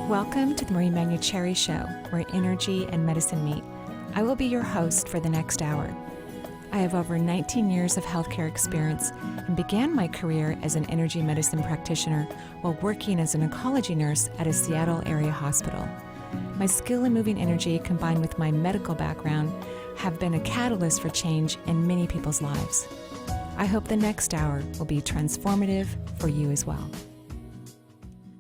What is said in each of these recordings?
Welcome to the Manuchehri Show, where energy and medicine meet. I will be your host for the next hour. I have over 19 years of healthcare experience and began my career as an energy medicine practitioner while working as an oncology nurse at a Seattle area hospital. My skill in moving energy combined with my medical background have been a catalyst for change in many people's lives. I hope the next hour will be transformative for you as well.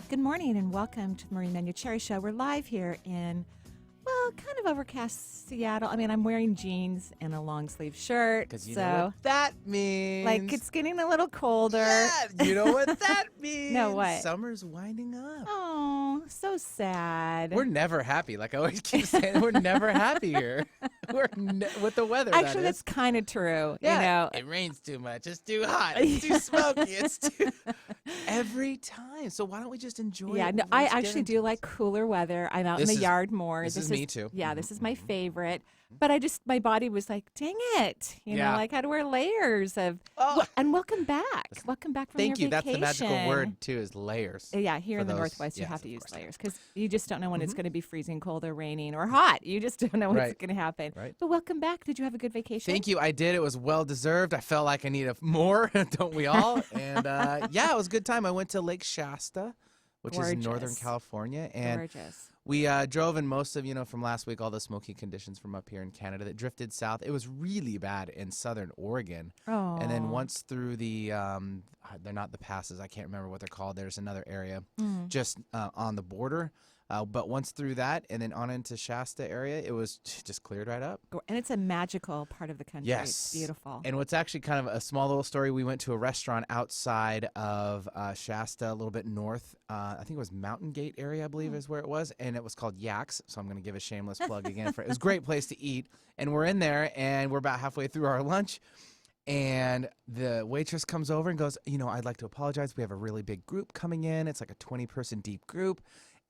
Good morning and welcome to the Manuchehri Show. We're live here in, kind of overcast Seattle. I mean, I'm wearing jeans and a long sleeve shirt. Because you know what that means. Like, it's getting a little colder. Yeah, you know what that means. No, what? Summer's winding up. Oh, so sad. We're never happy. Like I always keep saying, we're never happy here. With the weather, Actually, that is. that's kind of true. Yeah, you know, it rains too much. It's too hot. It's too smoky. It's too... Every time. So why don't we just enjoy it? Yeah, no, I actually do like cooler weather. I'm out in the yard more. This is me too. Yeah, this is my favorite. But my body was like, dang it. You know, like I had to wear layers of. And welcome back. Welcome back from your vacation. Thank you. That's the magical word, too, is layers. Yeah, here in the Northwest, you have to use layers because you just don't know when it's going to be freezing cold or raining or hot. You just don't know what's going to happen. Right. But welcome back. Did you have a good vacation? Thank you. I did. It was well-deserved. I felt like I needed more, don't we all? And, it was a good time. I went to Lake Shasta, which is in Northern California. And gorgeous. We drove in most of, from last week, all the smoky conditions from up here in Canada that drifted south. It was really bad in southern Oregon. Oh. And then once through the, they're not the passes, I can't remember what they're called. There's another area just on the border. But once through that and then on into Shasta area, it was just cleared right up. And it's a magical part of the country. Yes. It's beautiful. And what's actually kind of a small little story, we went to a restaurant outside of Shasta, a little bit north. I think it was Mountain Gate area, I believe is where it was. And it was called Yaks. So I'm going to give a shameless plug again. It was a great place to eat. And we're in there and we're about halfway through our lunch. And the waitress comes over and goes, I'd like to apologize. We have a really big group coming in. It's like a 20-person deep group.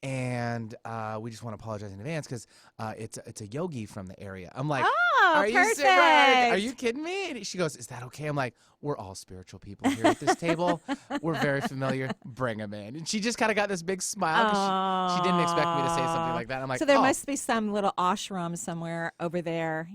And we just want to apologize in advance because it's a yogi from the area. I'm like, are perfect. you Are you kidding me? And she goes, is that okay? I'm like, we're all spiritual people here at this table. We're very familiar. Bring them in. And she just kind of got this big smile because she didn't expect me to say something like that. I'm like, so there must be some little ashram somewhere over there.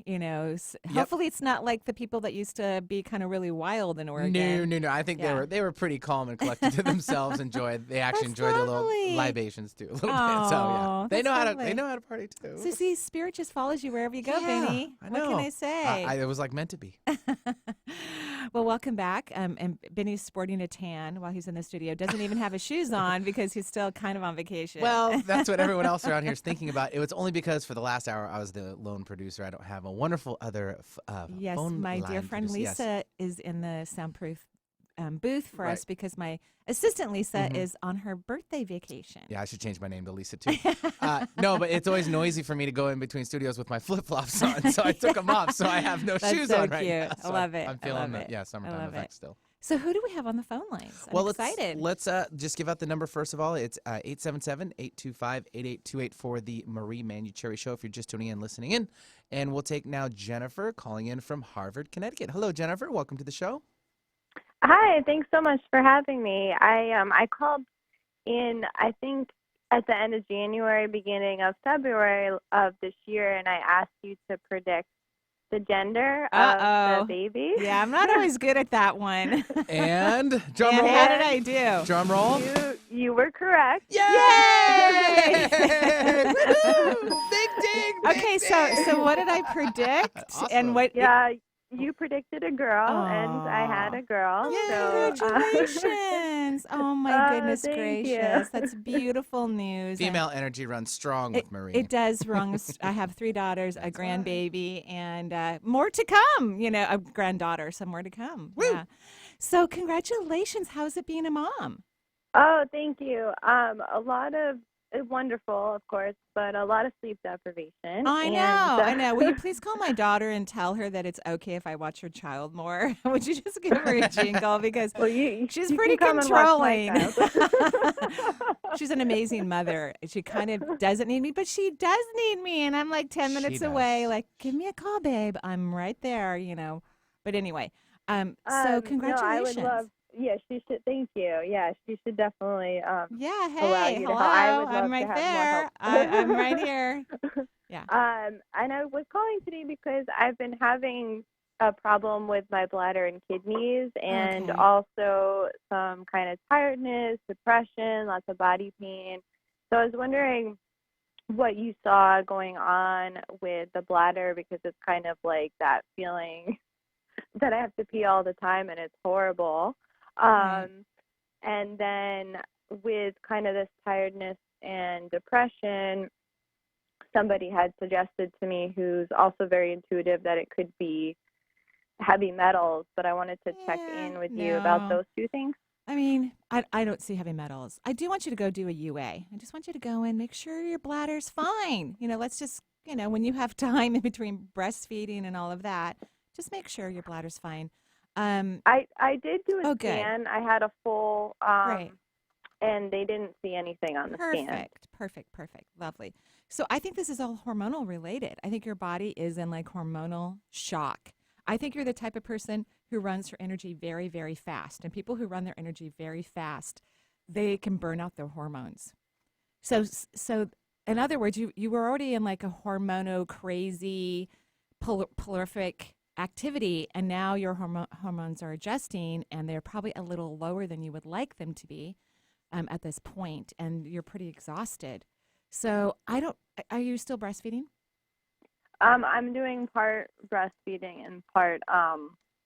Hopefully it's not like the people that used to be kind of really wild in Oregon. No. I think they were pretty calm and collected to themselves. They actually enjoyed their little libations too a little bit. So they know how to party too. So see, spirit just follows you wherever you go, Benny. I know. What can I say? It was like meant to be. Well, welcome back. And Benny's sporting a tan while he's in the studio. Doesn't even have his shoes on because he's still kind of on vacation. Well, that's what everyone else around here is thinking about. It was only because for the last hour I was the lone producer. I don't have a wonderful other yes, phone my line dear friend producer. Lisa is in the soundproof booth for us because my assistant Lisa is on her birthday vacation. Yeah, I should change my name to Lisa too. No, but it's always noisy for me to go in between studios with my flip-flops on, so I took them off, so I have no shoes on right now. I love it. I'm feeling the summertime effect still. So who do we have on the phone lines? I'm excited. Let's just give out the number first of all. It's 877-825-8828 for the Marie Manuchehri Show if you're just tuning in, listening in. And we'll take now Jennifer calling in from Harvard, Connecticut. Hello, Jennifer. Welcome to the show. Hi, thanks so much for having me. I called in, I think, at the end of January, beginning of February of this year, and I asked you to predict the gender of the baby. Yeah, I'm not always good at that one. And drum roll. How did I do? Drum roll. You were correct. Yay! Big ding. Okay, so what did I predict? Awesome. And what? Yeah. You predicted a girl, and I had a girl. Yeah, so, congratulations. Oh, my goodness thank you. gracious. That's beautifut news. Female energy runs strong with Marie. It does run. I have 3 daughters, a grandbaby, and more to come. A granddaughter, some more to come. Woo! Yeah. So congratulations. How's it being a mom? Oh, thank you. A lot of wonderful, of course, but a lot of sleep deprivation. I know. Will you please call my daughter and tell her that it's okay if I watch her child more? Would you just give her a jingle because she's pretty controlling. She's an amazing mother. She kind of doesn't need me, but she does need me, and I'm like 10 minutes away. Like, give me a call, babe. I'm right there. But anyway, so congratulations. No, Yeah, she should. Thank you. Yeah, she should definitely Yeah, allow hey, you to hello. help. I would I'm love to right have more help. there. I'm right here. Yeah. And I was calling today because I've been having a problem with my bladder and kidneys, and Okay. also some kind of tiredness, depression, lots of body pain. So I was wondering what you saw going on with the bladder, because it's kind of like that feeling that I have to pee all the time and it's horrible. Right. And then with kind of this tiredness and depression, somebody had suggested to me, who's also very intuitive, that it could be heavy metals, but I wanted to check Yeah, in with you about no. those two things. I mean, I don't see heavy metals. I do want you to go do a UA. I just want you to go and make sure your bladder's fine. Let's just, when you have time in between breastfeeding and all of that, just make sure your bladder's fine. Um, I did do a oh, good. scan. I had a full Great. and they didn't see anything on the scan. Perfect. Perfect. Perfect. Lovely. So I think this is all hormonal related. I think your body is in like hormonal shock. I think you're the type of person who runs her energy very, very fast. And people who run their energy very fast, they can burn out their hormones. So in other words, you were already in like a hormono crazy, prolific activity, and now your hormones are adjusting, and they're probably a little lower than you would like them to be at this point, and you're pretty exhausted. So I don't. Are you still breastfeeding? I'm doing part breastfeeding and part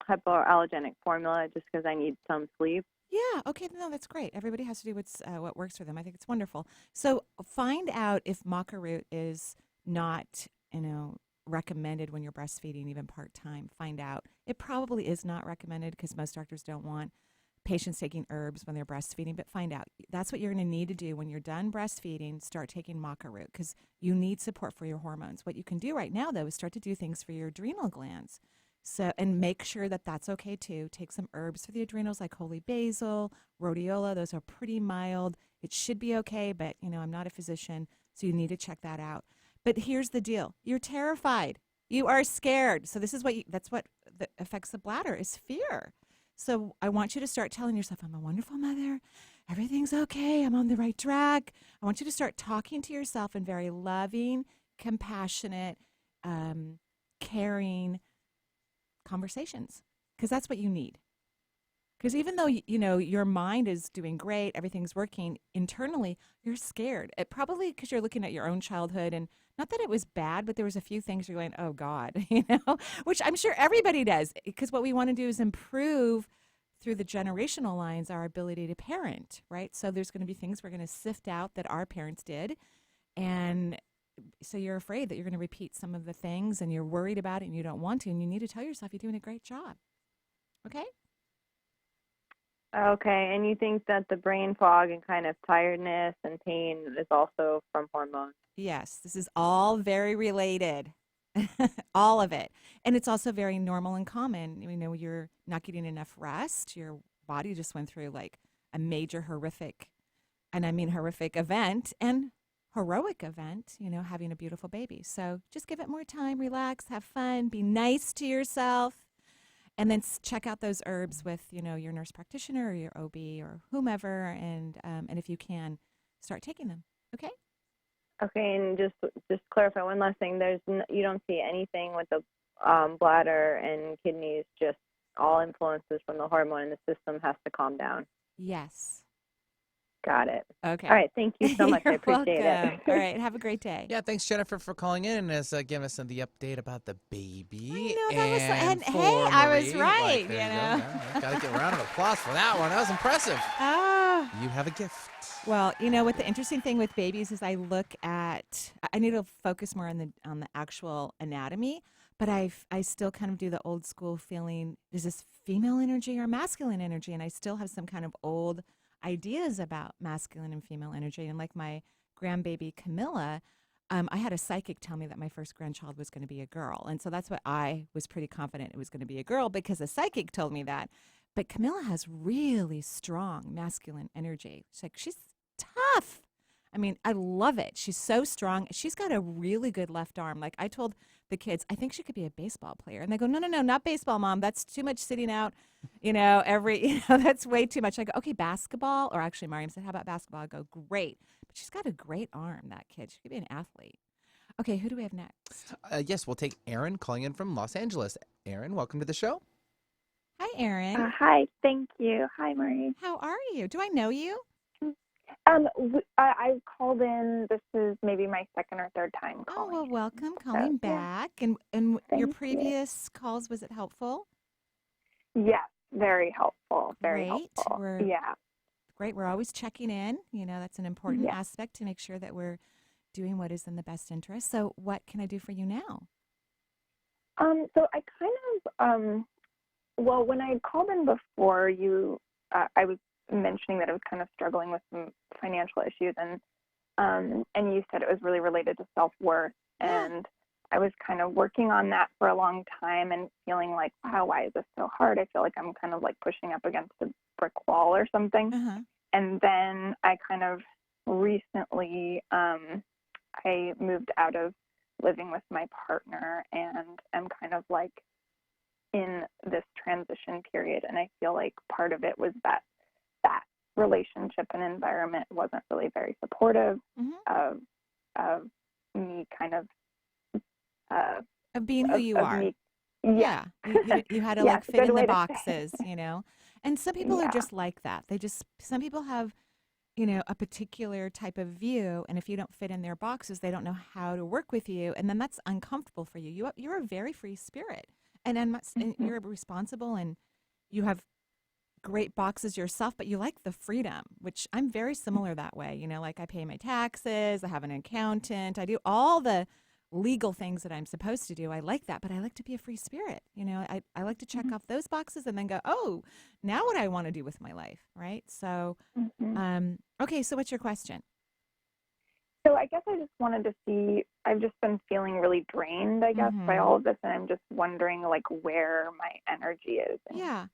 hypoallergenic formula, just because I need some sleep. Yeah. Okay. No, that's great. Everybody has to do what works for them. I think it's wonderful. So find out if maca root is not, recommended when you're breastfeeding, even part time. Find out. It probably is not recommended because most doctors don't want patients taking herbs when they're breastfeeding. But find out. That's what you're going to need to do when you're done breastfeeding. Start taking maca root because you need support for your hormones. What you can do right now, though, is start to do things for your adrenal glands. So, and make sure that that's okay too. Take some herbs for the adrenals like holy basil, rhodiola. Those are pretty mild. It should be okay, but I'm not a physician, so you need to check that out. But here's the deal: you're terrified. You are scared. So this is that's what affects the bladder is fear. So I want you to start telling yourself, "I'm a wonderful mother. Everything's okay. I'm on the right track." I want you to start talking to yourself in very loving, compassionate, caring conversations, because that's what you need. Because even though your mind is doing great, everything's working internally, you're scared. It probably because you're looking at your own childhood, and not that it was bad, but there was a few things you're going, oh God, which I'm sure everybody does. Because what we want to do is improve through the generational lines our ability to parent, right? So there's going to be things we're going to sift out that our parents did, and so you're afraid that you're going to repeat some of the things, and you're worried about it, and you don't want to, and you need to tell yourself you're doing a great job. Okay? Okay, and you think that the brain fog and kind of tiredness and pain is also from hormones? Yes, this is all very related. All of it. And it's also very normal and common. You're not getting enough rest. Your body just went through like a major horrific, and I mean horrific event and heroic event, having a beautiful baby. So just give it more time, relax, have fun, be nice to yourself. And then check out those herbs with, your nurse practitioner or your OB or whomever, and if you can, start taking them. Okay. Okay, and just clarify one last thing. You don't see anything with the bladder and kidneys, just all influences from the hormone, and the system has to calm down. Yes. Got it. Okay. All right. Thank you so much. I You're appreciate welcome. it. All right. Have a great day. Yeah, thanks Jennifer for calling in and giving us the update about the baby. I know that was, and for hey, I was Marie, right. there you go. Got to get a round of applause for that one. That was impressive. Ah. You have a gift. Well, what the interesting thing with babies is I need to focus more on the actual anatomy, but I still kind of do the old school feeling. Is this female energy or masculine energy? And I still have some kind of old ideas about masculine and female energy. And like my grandbaby Camilla, I had a psychic tell me that my first grandchild was going to be a girl. And so that's what I was pretty confident it was going to be a girl, because a psychic told me that. But Camilla has really strong masculine energy. She's tough. I mean, I love it. She's so strong. She's got a really good left arm. Like I told the kids, I think she could be a baseball player. And they go, no, not baseball, Mom. That's too much sitting out, that's way too much. I go, okay, basketball. Or actually, Mariam said, how about basketball? I go, great. But she's got a great arm, that kid. She could be an athlete. Okay, who do we have next? Yes, we'll take Aaron calling in from Los Angeles. Aaron, welcome to the show. Hi, Aaron. Hi, thank you. Hi, Marie. How are you? Do I know you? I called in. This is maybe my second or third time Oh, calling. well, welcome. Calling back. And your Thank previous calls, was it helpful? Yes, very helpful. Very Great. helpful. Yeah. Great. We're always checking in. That's an important aspect to make sure that we're doing what is in the best interest. So what can I do for you now? So I kind of, well, when I called in before, I was mentioning that I was kind of struggling with some financial issues, and you said it was really related to self-worth, and I was kind of working on that for a long time and feeling like, wow, why is this so hard? I feel like I'm kind of like pushing up against a brick wall or something. Uh-huh. And then I kind of recently, I moved out of living with my partner, and I'm kind of like in this transition period. And I feel like part of it was that relationship and environment wasn't really very supportive of me kind of of being who you are. Yeah. You had to like fit in the boxes, And some people are just like that. Some people have, a particular type of view, and if you don't fit in their boxes, they don't know how to work with you, and then that's uncomfortable for you. You're a very free spirit, and you're responsible, and you have great boxes yourself, but you like the freedom, which I'm very similar that way. Like I pay my taxes, I have an accountant, I do all the legal things that I'm supposed to do. I like that, but I like to be a free spirit. I like to check off those boxes and then go, oh, now what I want to do with my life, right? So, okay, so what's your question? So I guess I just wanted to see, I've just been feeling really drained, I guess, by all of this, and I'm just wondering, like, where my energy is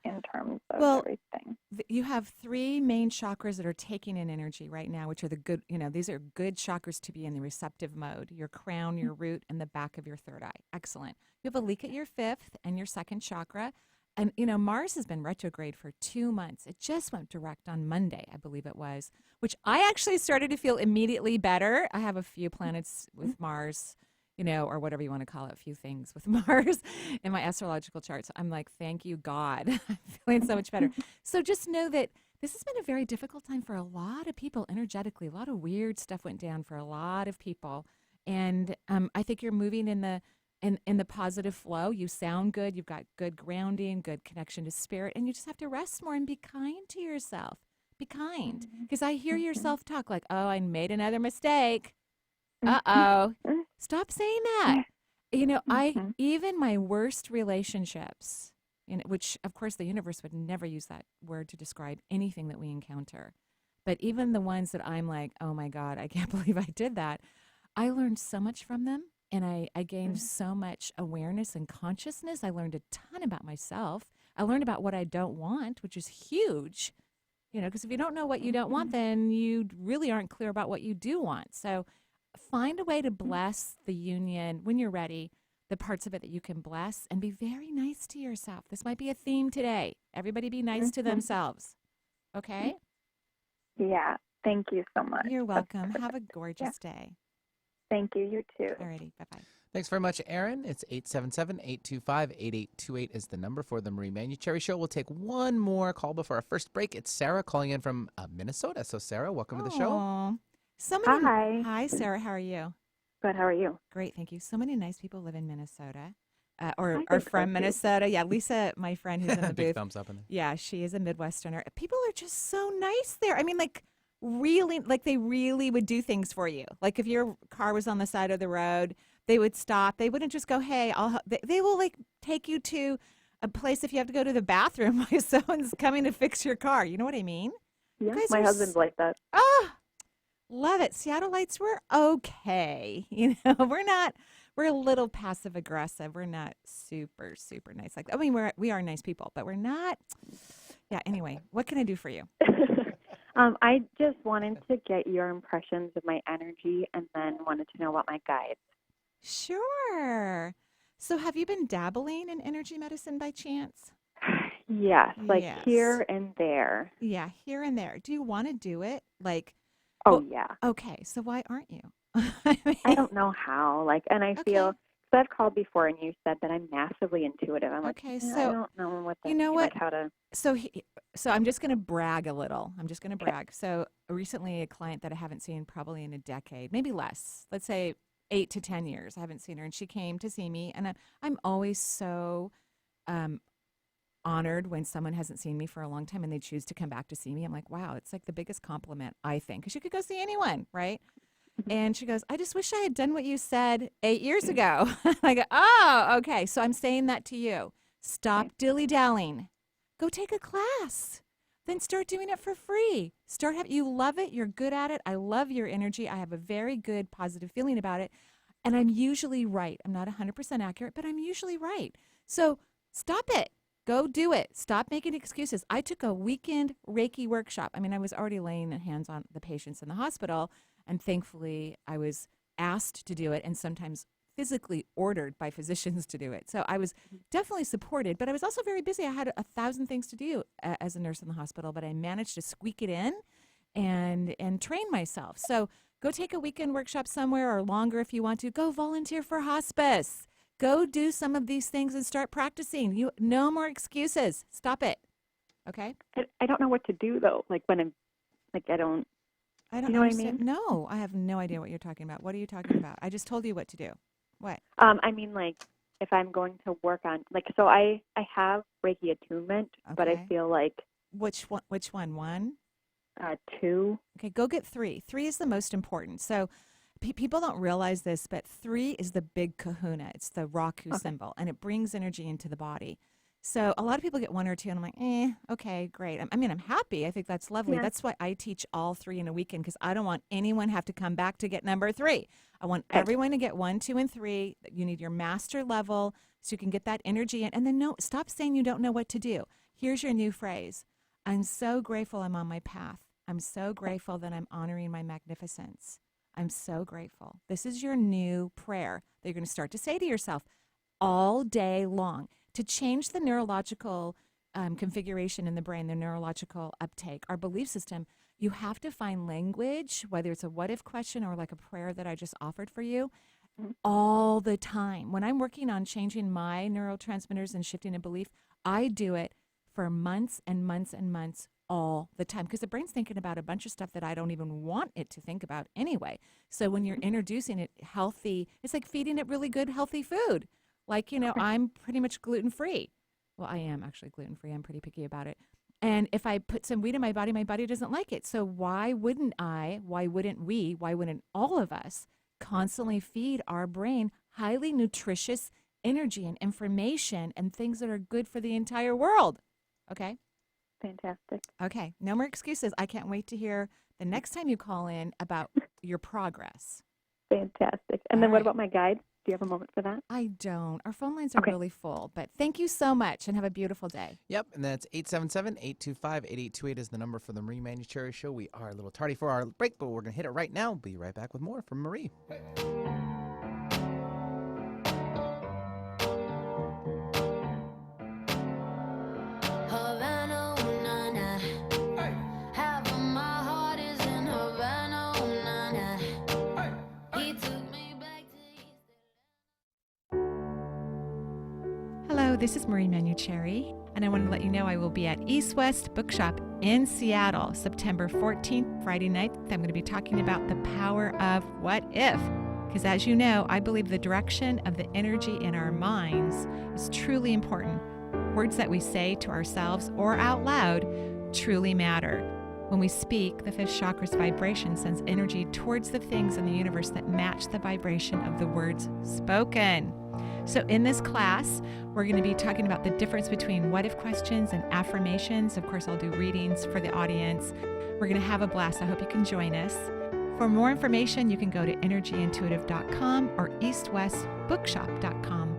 in terms of everything. You have three main chakras that are taking in energy right now, which are the good, these are good chakras to be in the receptive mode, your crown, your root, and the back of your third eye. Excellent. You have a leak at your fifth and your second chakra. And, Mars has been retrograde for 2 months. It just went direct on Monday, I believe it was, which I actually started to feel immediately better. I have a few planets with Mars, or whatever you want to call it, a few things with Mars in my astrological charts. I'm like, thank you, God. I'm feeling so much better. So just know that this has been a very difficult time for a lot of people energetically. A lot of weird stuff went down for a lot of people. And I think you're moving in the positive flow. You sound good. You've got good grounding, good connection to spirit, and you just have to rest more and be kind to yourself. Be kind. Because I hear yourself talk like, oh, I made another mistake. Uh-oh. Stop saying that. Even my worst relationships, which, of course, the universe would never use that word to describe anything that we encounter. But even the ones that I'm like, oh, my God, I can't believe I did that. I learned so much from them. And I gained so much awareness and consciousness. I learned a ton about myself. I learned about what I don't want, which is huge. Because if you don't know what you don't want, then you really aren't clear about what you do want. So find a way to bless the union when you're ready, the parts of it that you can bless, and be very nice to yourself. This might be a theme today. Everybody be nice to themselves. Okay? Yeah. Thank you so much. You're welcome. Have a gorgeous day. Thank you. You too. Alrighty. Bye-bye. Thanks very much, Aaron. It's 877-825-8828 is the number for the Marie Manuchehri Show. We'll take one more call before our first break. It's Sarah calling in from Minnesota. So, Sarah, welcome to the show. Hi. Hi, Sarah. How are you? Good. How are you? Great. Thank you. So many nice people live in Minnesota. Or are from Minnesota. Yeah, Lisa, my friend who's in the booth. Big thumbs up in there. Yeah, she is a Midwesterner. People are just so nice there. I mean, really, they really would do things for you. Like if your car was on the side of the road, they would stop. They wouldn't just go, hey, they will take you to a place if you have to go to the bathroom while someone's coming to fix your car. You know what I mean? Yeah, my husband's like that. Oh, love it. Seattleites, we're okay. We're a little passive aggressive. We're not super, super nice. We are nice people, but we're not. Yeah. Anyway, what can I do for you? I just wanted to get your impressions of my energy and then wanted to know about my guides. Sure. So have you been dabbling in energy medicine by chance? Yes, like Yes. here and there. Yeah, here and there. Do you want to do it? Like, Oh, well, yeah. okay, so why aren't you? I don't know how. Like, and I feel, Okay. because I've called before and you said that I'm massively intuitive. I'm like, Okay, I so don't know what you that know means, what? like how to. So so I'm just going to brag a little. I'm just going to Okay. brag. So recently a client that I haven't seen probably in a decade, maybe less. Let's say 8 to 10 years. I haven't seen her and she came to see me and I'm always so um honored when someone hasn't seen me for a long time and they choose to come back to see me. I'm like, wow, it's like the biggest compliment, I think, because you could go see anyone, right? Mhm. And she goes, I just wish I had done what you said 8 years ago. I go, oh, okay. So I'm saying that to you. Stop Okay. dilly-dallying. Go take a class. Then start doing it for free. You love it. You're good at it. I love your energy. I have a very good positive feeling about it. And I'm usually right. I'm not 100% accurate, but I'm usually right. So stop it. Go do it. Stop making excuses. I took a weekend Reiki workshop. I mean, I was already laying hands on the patients in the hospital, and thankfully I was asked to do it and sometimes physically ordered by physicians to do it. So I was definitely supported, but I was also very busy. I had 1,000 things to do as a nurse in the hospital, but I managed to squeak it in and train myself. So go take a weekend workshop somewhere or longer if you want to. Go volunteer for hospice. Go do some of these things and start practicing. No more excuses. Stop it. Okay? I don't know what to do though. Like when I'm, like I don't, I don't you know what I understand. mean? No, I have no idea what you're talking about. What are you talking about? I just told you what to do. What? I mean like if I'm going to work on, like, so I have Reiki attunement, but I Okay. feel like Which one? Which one? One? 2. Okay, go get 3. 3 is the most important. So people don't realize this, but 3 is the big kahuna. It's the Raku Okay. symbol, and it brings energy into the body. So a lot of people get 1 or 2, and I'm like, okay, great. I mean, I'm happy. I think that's lovely. Yeah. That's why I teach all 3 in a weekend, because I don't want anyone have to come back to get number 3. I want Okay. everyone to get 1, 2, and 3. You need your master level so you can get that energy in. And then stop saying you don't know what to do. Here's your new phrase. I'm so grateful I'm on my path. I'm so grateful that I'm honoring my magnificence. I'm so grateful. This is your new prayer that you're going to start to say to yourself all day long to change the neurological configuration in the brain, the neurological uptake, our belief system. You have to find language, whether it's a what if question or like a prayer that I just offered for you, Mhm. all the time. When I'm working on changing my neurotransmitters and shifting a belief, I do it for months and months and months all the time because the brain's thinking about a bunch of stuff that I don't even want it to think about anyway. So when you're introducing it healthy, it's like feeding it really good, healthy food. Like, Okay. I'm pretty much gluten-free. Well, I am actually gluten-free. I'm pretty picky about it. And if I put some wheat in my body doesn't like it. So why wouldn't we, why wouldn't all of us constantly feed our brain highly nutritious energy and information and things that are good for the entire world? Okay? Fantastic. Okay. No more excuses. I can't wait to hear the next time you call in about your progress. Fantastic. And All then what right. about my guide? Do you have a moment for that? I don't. Our phone lines are Okay. really full, but thank you so much and have a beautiful day. Yep, and that's 877-825-8828 is the number for the Marie Manuchehri Show. We are a little tardy for our break, but we're going to hit it right now. Be right back with more from Marie. Havana, ooh, na, na. Half of my heart is in Havana, ooh, na, na. He took me back to East. Hello, this is Marie Manuchehri, and I want to let you know I will be at East West Bookshop in Seattle, September 14th, Friday night. I'm going to be talking about the power of what if. Because as you know, I believe the direction of the energy in our minds is truly important. Words that we say to ourselves or out loud truly matter. When we speak, the fifth chakra's vibration sends energy towards the things in the universe that match the vibration of the words spoken. So in this class, we're going to be talking about the difference between what if questions and affirmations. Of course, I'll do readings for the audience. We're going to have a blast. I hope you can join us. For more information, you can go to energyintuitive.com or eastwestbookshop.com.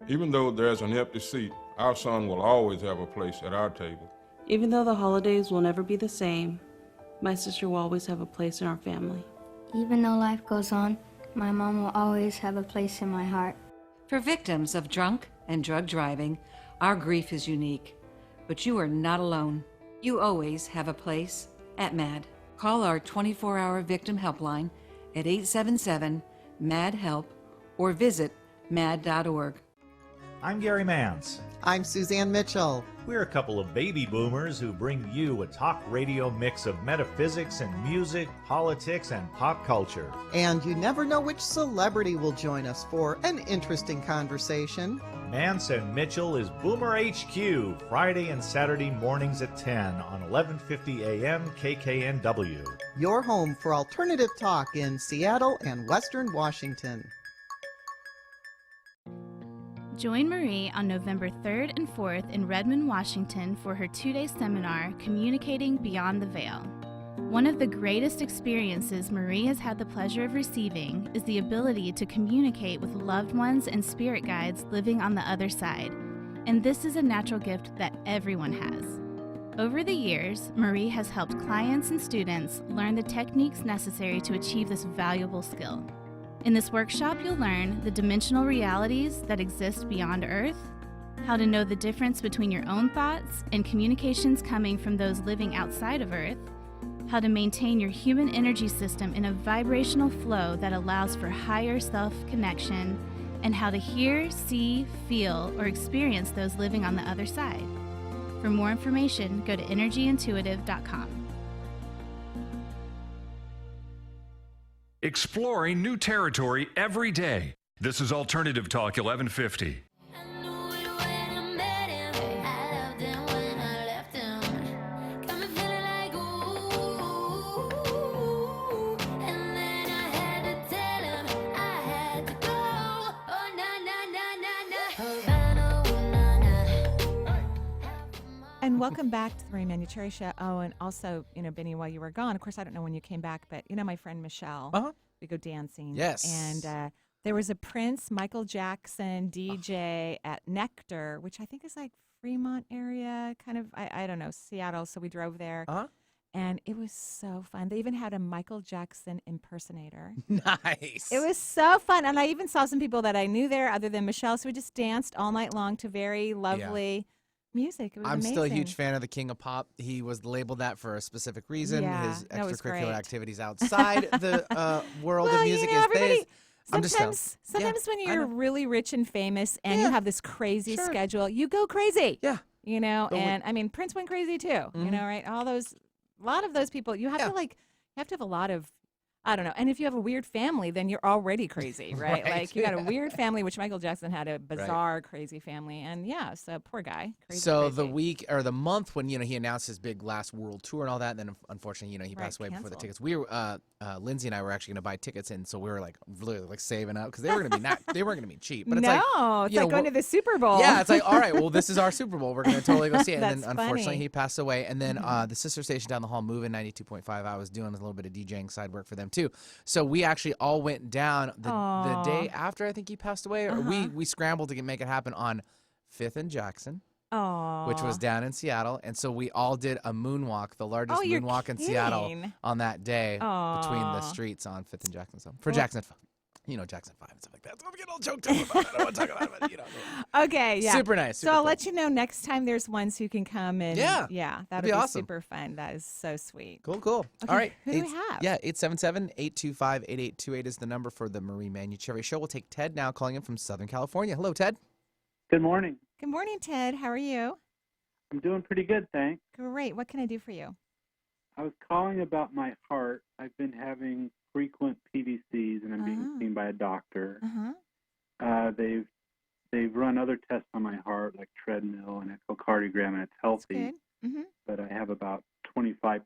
Even though there's an empty seat, our son will always have a place at our table. Even though the holidays will never be the same, my sister will always have a place in our family. Even though life goes on, My mom will always have a place in my heart. For victims of drunk and drug driving, our grief is unique. But you are not alone. You always have a place at MAD. Call our 24-hour victim helpline at 877-MAD-HELP or visit mad.org. I'm Gary Mance. I'm Suzanne Mitchell. We're a couple of baby boomers who bring you a talk radio mix of metaphysics and music, politics, and pop culture. And you never know which celebrity will join us for an interesting conversation. Mance and Mitchell is Boomer HQ, Friday and Saturday mornings at 10 on 1150 AM KKNW. Your home for alternative talk in Seattle and Western Washington. Join Marie on November 3rd and 4th in Redmond, Washington for her 2-day seminar, Communicating Beyond the Veil. One of the greatest experiences Marie has had the pleasure of receiving is the ability to communicate with loved ones and spirit guides living on the other side. And this is a natural gift that everyone has. Over the years, Marie has helped clients and students learn the techniques necessary to achieve this valuable skill. In this workshop, you'll learn the dimensional realities that exist beyond Earth, how to know the difference between your own thoughts and communications coming from those living outside of Earth, how to maintain your human energy system in a vibrational flow that allows for higher self-connection, and how to hear, see, feel, or experience those living on the other side. For more information, go to energyintuitive.com. Exploring new territory every day. This is Alternative Talk 1150. And welcome back to the Marie Manuchehri Show. Oh, and also, Benny, while you were gone, of course, I don't know when you came back, but my friend Michelle, we go dancing. Yes. And there was a Prince, Michael Jackson DJ at Nectar, which I think is like Fremont area, kind of, I don't know, Seattle. So we drove there. And it was so fun. They even had a Michael Jackson impersonator. Nice. It was so fun. And I even saw some people that I knew there other than Michelle. So we just danced all night long to very lovely music. It was I'm amazing. still a huge fan of the King of Pop. He was labeled that for a specific reason. Yeah, His that was extracurricular great. activities outside the world of music is everybody, based. I'm just sometimes when you're really rich and famous and you have this crazy Sure. schedule, you go crazy. Yeah. And I mean, Prince went crazy too, right? A lot of those people, you have to have a lot of, I don't know. And if you have a weird family, then you're already crazy, right? Like you got a weird family, which Michael Jackson had a bizarre, crazy family. And so poor guy. Crazy. The week or the month when, he announced his big last world tour and all that, and then unfortunately, he passed away before the tickets. We were, Lindsay and I were actually going to buy tickets in, so we were really saving up because they were going to be cheap. But it's like going to the Super Bowl. Yeah, it's like, all right, well, this is our Super Bowl. We're going to totally go see it. And then unfortunately, funny. he passed away. And then the sister station down the hall, Moving 92.5, I was doing a little bit of DJing side work for them too. So we actually all went down the day after I think he passed away. Or we scrambled to make it happen on 5th and Jackson. Which was down in Seattle. And so we all did a moonwalk, the largest moonwalk in Seattle on that day between the streets on 5th and Jackson. So for Jackson, Jackson 5 and stuff like that. So I'm getting all choked up about it. I don't want to talk about it, Okay, yeah. Super nice. So I'll let you know next time there's ones who can come and that'll be awesome. super fun. That is so sweet. Cool. Okay, All right. Who do we have? Yeah, 877-825-8828 is the number for the Marie Manuchehri Show. We'll take Ted now, calling in from Southern California. Hello, Ted. Good morning. Good morning, Ted. How are you? I'm doing pretty good, thanks. Great. What can I do for you? I was calling about my heart. I've been having frequent PVCs, and I'm being seen by a doctor. They've run other tests on my heart, like treadmill and echocardiogram, and it's healthy. But I have about 25%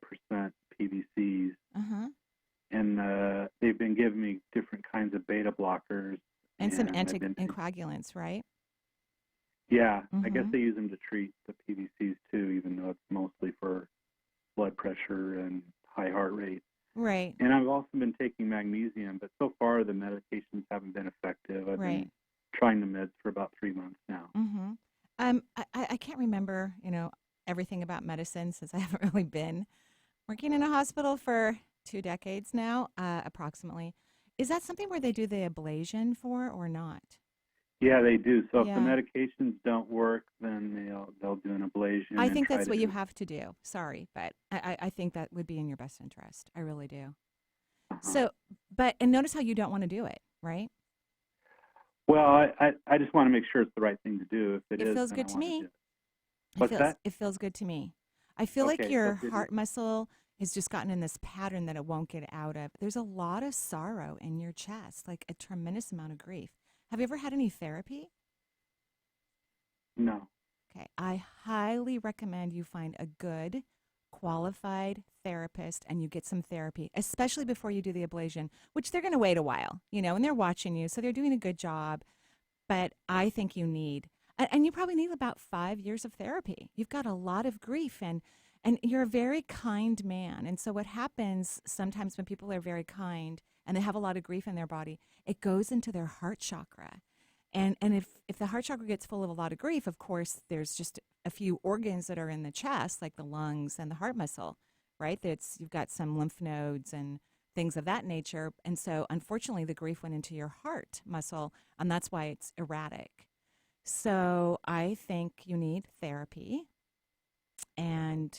PVCs, and they've been giving me different kinds of beta blockers and some anticoagulants, right? Yeah, I guess they use them to treat the PVCs too, even though it's mostly for blood pressure and high heart rate. Right. And I've also been taking magnesium, but so far the medications haven't been effective. I've been trying the meds for about 3 months now. I can't remember, everything about medicine since I haven't really been working in a hospital for 2 decades now, approximately. is that something where they do the ablation for or not? Yeah, they do. So if Yeah. the medications don't work, then they'll do an ablation. I and think try that's to what do you have to do. Sorry, but I think that would be in your best interest. I really do. So, and notice how you don't want to do it, right? Well, I just want to make sure it's the right thing to do. If it is, feels then good I to want to me. do it. What's that? It feels good to me. I feel like Okay, your so did heart muscle has just gotten in this pattern that it won't get out of. There's a lot of sorrow in your chest, like a tremendous amount of grief. Have you ever had any therapy? No. Okay. I highly recommend you find a good, qualified therapist and you get some therapy, especially before you do the ablation, which they're going to wait a while, and they're watching you, so they're doing a good job. But I think you need, and you probably need about 5 years of therapy. You've got a lot of grief and you're a very kind man. And so what happens sometimes when people are very kind and they have a lot of grief in their body, it goes into their heart chakra. And if the heart chakra gets full of a lot of grief, of course, there's just a few organs that are in the chest, like the lungs and the heart muscle, right? You've got some lymph nodes and things of that nature. And so, unfortunately, the grief went into your heart muscle, and that's why it's erratic. So I think you need therapy, and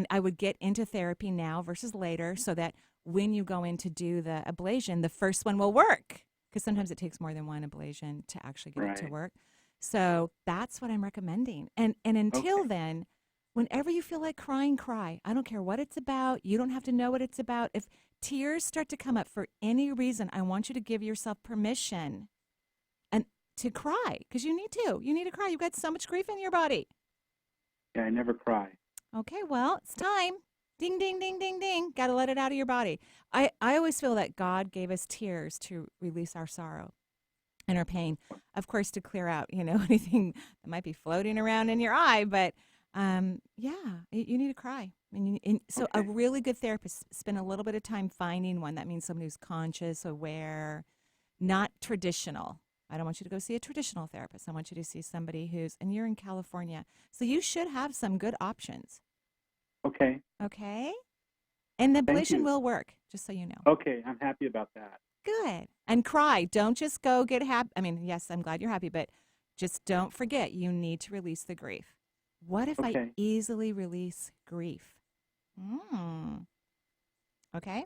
I would get into therapy now versus later so that when you go in to do the ablation, the first one will work. Because sometimes it takes more than one ablation to actually get it to work. So that's what I'm recommending. And until then, whenever you feel like crying, cry. I don't care what it's about. You don't have to know what it's about. If tears start to come up for any reason, I want you to give yourself permission and to cry, because you need to. You need to cry. You've got so much grief in your body. Yeah, I never cry. Okay, well, it's time. Ding, ding, ding, ding, ding. Got to let it out of your body. I always feel that God gave us tears to release our sorrow and our pain. Of course, to clear out, anything that might be floating around in your eye. But, yeah, you need to cry. So a really good therapist, spend a little bit of time finding one. That means somebody who's conscious, aware, not traditional. I don't want you to go see a traditional therapist. I want you to see somebody and you're in California. So you should have some good options. Okay. Okay? And the ablation will work, just so you know. Okay, I'm happy about that. Good. And cry. Don't just go get happy. I mean, yes, I'm glad you're happy, but just don't forget you need to release the grief. What if I easily release grief? Okay?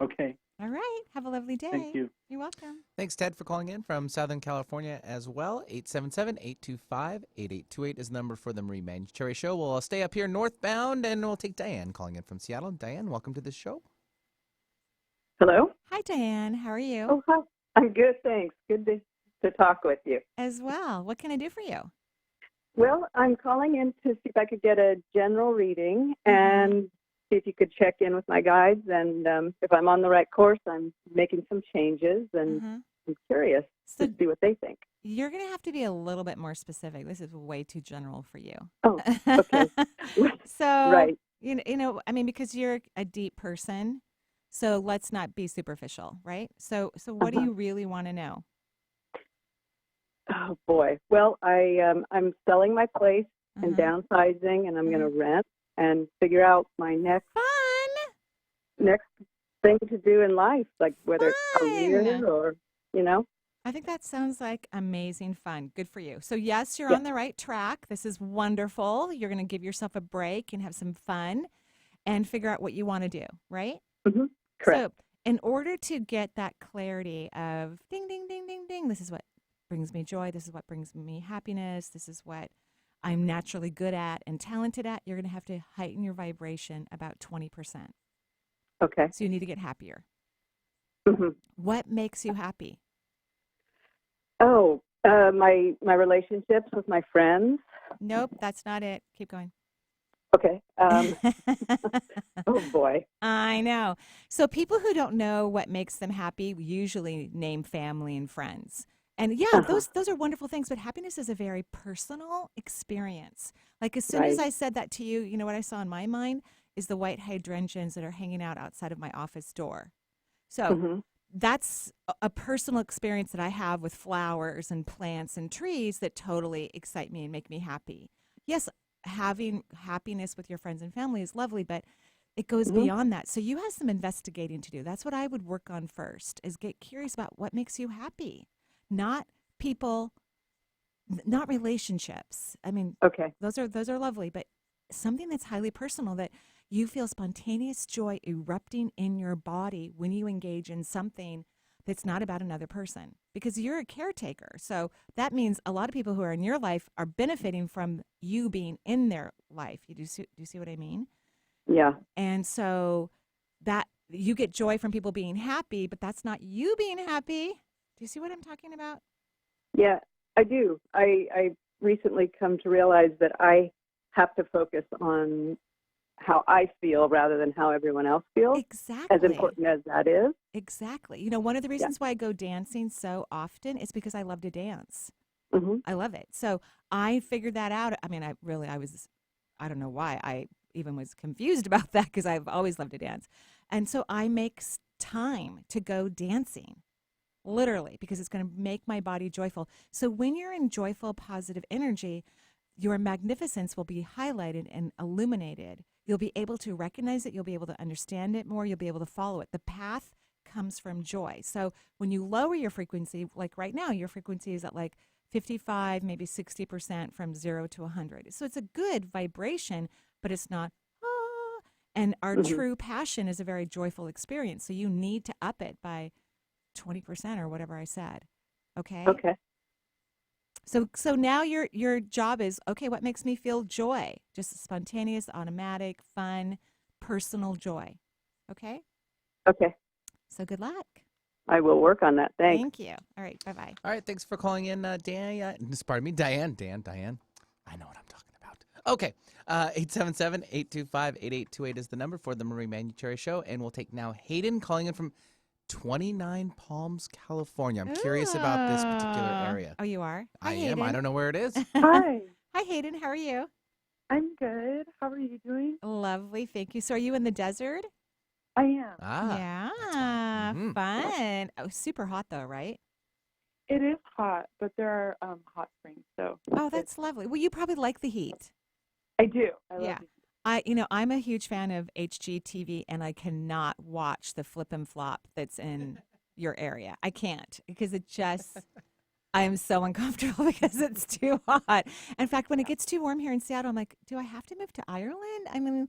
Okay. All right. Have a lovely day. Thank you. You're welcome. Thanks, Ted, for calling in from Southern California as well. 877-825-8828 is the number for the Marie Manuchehri Show. We'll stay up here northbound, and we'll take Diane calling in from Seattle. Diane, welcome to the show. Hello? Hi, Diane. How are you? Oh, hi. I'm good, thanks. Good to talk with you. As well. What can I do for you? Well, I'm calling in to see if I could get a general reading and see if you could check in with my guides. And if I'm on the right course, I'm making some changes, and I'm curious to see what they think. You're going to have to be a little bit more specific. This is way too general for you. Oh, okay. So, right. Because you're a deep person, so let's not be superficial, right? So what do you really want to know? Oh, boy. Well, I'm selling my place and downsizing, and I'm going to rent and figure out my next thing to do in life, like whether it's career or, I think that sounds like amazing fun. Good for you. So, yes, you're on the right track. This is wonderful. You're going to give yourself a break and have some fun and figure out what you want to do, right? Mm-hmm. Correct. So, in order to get that clarity of ding, ding, ding, ding, ding, this is what brings me joy, this is what brings me happiness, this is what I'm naturally good at and talented at, you're going to have to heighten your vibration about 20%. Okay. So you need to get happier. Mm-hmm. What makes you happy? Oh, my relationships with my friends. Nope, that's not it. Keep going. Okay. Oh, boy. I know. So people who don't know what makes them happy usually name family and friends. And those are wonderful things, but happiness is a very personal experience. Like as soon as I said that to you, you know what I saw in my mind is the white hydrangeas that are hanging out outside of my office door. So that's a personal experience that I have with flowers and plants and trees that totally excite me and make me happy. Yes, having happiness with your friends and family is lovely, but It goes beyond that. So you have some investigating to do. That's what I would work on first, is get curious about what makes you happy, not people, not relationships. I mean, those are lovely, but something that's highly personal, that you feel spontaneous joy erupting in your body when you engage in something that's not about another person, because you're a caretaker. So that means a lot of people who are in your life are benefiting from you being in their life. Do you see what I mean? Yeah. And so that you get joy from people being happy, but that's not you being happy. Do you see what I'm talking about? Yeah, I do. I recently come to realize that I have to focus on how I feel rather than how everyone else feels. Exactly. As important as that is. Exactly. You know, one of the reasons why I go dancing so often is because I love to dance. I love it. So I figured that out. I mean, I don't know why I even was confused about that, because I've always loved to dance. And so I make time to go dancing, literally, because it's going to make my body joyful. So when you're in joyful, positive energy, your magnificence will be highlighted and illuminated. You'll be able to recognize it. You'll be able to understand it more. You'll be able to follow it. The path comes from joy. So when you lower your frequency, like right now, your frequency is at like 55, maybe 60% from 0 to 100. So it's a good vibration, but it's not, and our true passion is a very joyful experience. So you need to up it by 20% or whatever I said. Okay? Okay. So now your job is, okay, what makes me feel joy? Just spontaneous, automatic, fun, personal joy. Okay? Okay. So good luck. I will work on that. Thanks. Thank you. All right. Bye-bye. All right. Thanks for calling in, Diane. Pardon me, Diane. Diane. I know what I'm talking about. Okay. 877-825-8828 is the number for the Marie Manuchehri Show. And we'll take now Hayden calling in from 29 Palms, California. I'm curious about this particular area. Oh, you are? I Hayden. am. I don't know where it is. Hi. Hi, Hayden. How are you? I'm good. How are you doing? Lovely. Thank you. So are you in the desert? I am. Yeah. Fun. Oh, super hot though, right? It is hot, but there are hot springs. So. Oh, that's lovely. Well, you probably like the heat. I do. I love it. I'm a huge fan of HGTV, and I cannot watch the flip and flop that's in your area. I can't, because it just, I am so uncomfortable because it's too hot. In fact, when it gets too warm here in Seattle, I'm like, do I have to move to Ireland? I mean,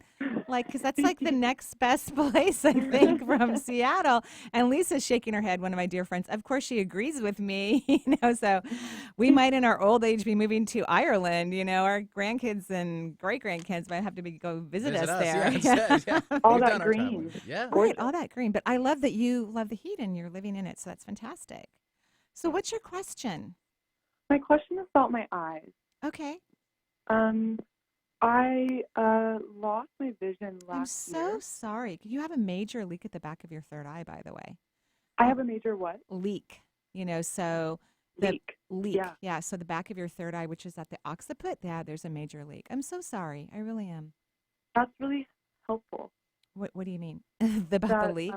like, because that's like the next best place, I think, from Seattle. And Lisa's shaking her head, one of my dear friends. Of course, she agrees with me, so we might in our old age be moving to Ireland. Our grandkids and great-grandkids might have to go visit us there. Yeah. All that green. Yeah. Right, all that green. But I love that you love the heat and you're living in it, so that's fantastic. So what's your question? My question is about my eyes. Okay. I lost my vision last year. I'm so sorry. You have a major leak at the back of your third eye, by the way. I have a major what? Leak. So leak. Yeah. So the back of your third eye, which is at the occiput, there's a major leak. I'm so sorry. I really am. That's really helpful. What do you mean? About the leak?